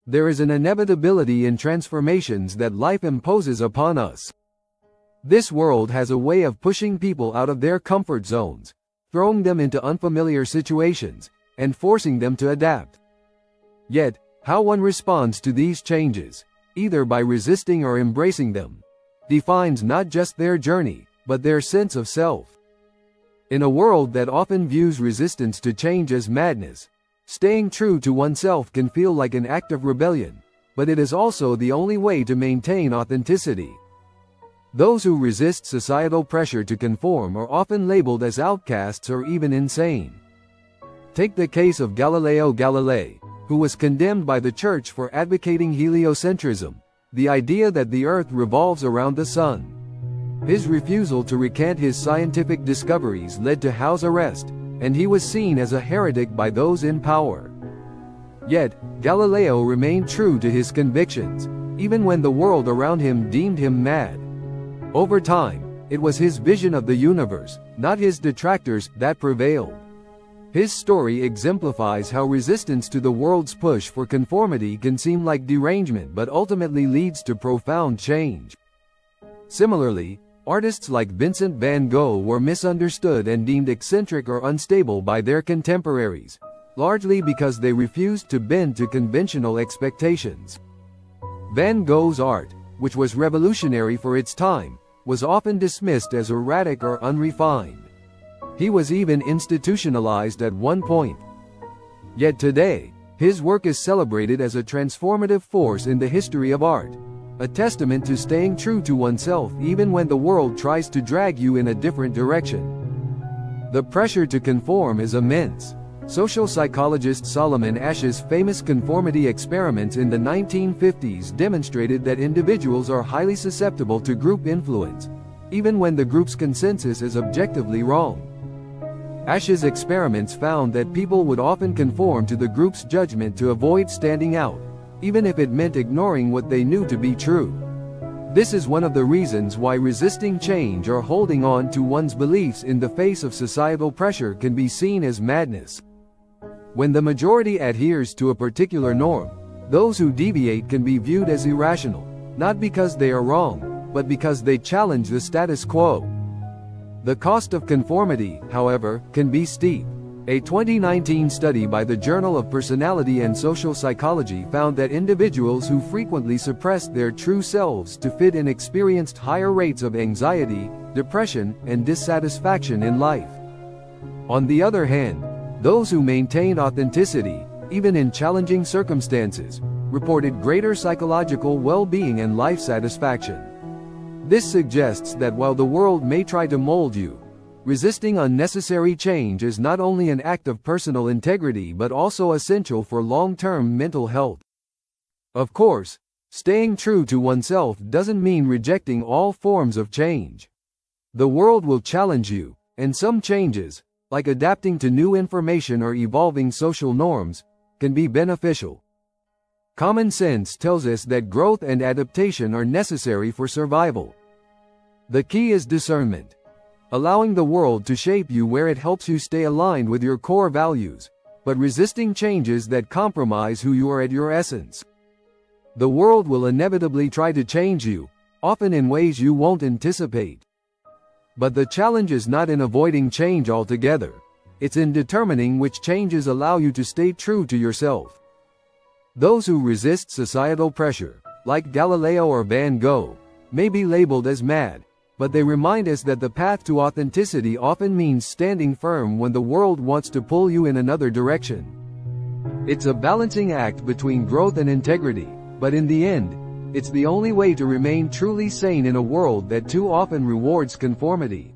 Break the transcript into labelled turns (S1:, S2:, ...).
S1: There is an inevitability in transformations that life imposes upon us. This world has a way of pushing people out of their comfort zones, throwing them into unfamiliar situations, and forcing them to adapt. Yet, how one responds to these changes, either by resisting or embracing them, defines not just their journey, but their sense of self. In a world that often views resistance to change as madness, staying true to oneself can feel like an act of rebellion, but it is also the only way to maintain authenticity. Those who resist societal pressure to conform are often labeled as outcasts or even insane. Take the case of Galileo Galilei, who was condemned by the Church for advocating heliocentrism, the idea that the Earth revolves around the Sun. His refusal to recant his scientific discoveries led to house arrest, and he was seen as a heretic by those in power. Yet, Galileo remained true to his convictions, even when the world around him deemed him mad. Over time, it was his vision of the universe, not his detractors, that prevailed. His story exemplifies how resistance to the world's push for conformity can seem like derangement but ultimately leads to profound change. Similarly, artists like Vincent van Gogh were misunderstood and deemed eccentric or unstable by their contemporaries, largely because they refused to bend to conventional expectations. Van Gogh's art, which was revolutionary for its time, was often dismissed as erratic or unrefined. He was even institutionalized at one point. Yet today, his work is celebrated as a transformative force in the history of art, a testament to staying true to oneself even when the world tries to drag you in a different direction. The pressure to conform is immense. Social psychologist Solomon Asch's famous conformity experiments in the 1950s demonstrated that individuals are highly susceptible to group influence, even when the group's consensus is objectively wrong. Asch's experiments found that people would often conform to the group's judgment to avoid standing out, even if it meant ignoring what they knew to be true. This is one of the reasons why resisting change or holding on to one's beliefs in the face of societal pressure can be seen as madness. When the majority adheres to a particular norm, those who deviate can be viewed as irrational, not because they are wrong, but because they challenge the status quo. The cost of conformity, however, can be steep. A 2019 study by the Journal of Personality and Social Psychology found that individuals who frequently suppressed their true selves to fit in experienced higher rates of anxiety, depression, and dissatisfaction in life. On the other hand, those who maintained authenticity, even in challenging circumstances, reported greater psychological well-being and life satisfaction. This suggests that while the world may try to mold you, resisting unnecessary change is not only an act of personal integrity but also essential for long-term mental health. Of course, staying true to oneself doesn't mean rejecting all forms of change. The world will challenge you, and some changes, like adapting to new information or evolving social norms, can be beneficial. Common sense tells us that growth and adaptation are necessary for survival. The key is discernment, allowing the world to shape you where it helps you stay aligned with your core values, but resisting changes that compromise who you are at your essence. The world will inevitably try to change you, often in ways you won't anticipate. But the challenge is not in avoiding change altogether, it's in determining which changes allow you to stay true to yourself. Those who resist societal pressure, like Galileo or Van Gogh, may be labeled as mad, but they remind us that the path to authenticity often means standing firm when the world wants to pull you in another direction. It's a balancing act between growth and integrity, but in the end, it's the only way to remain truly sane in a world that too often rewards conformity.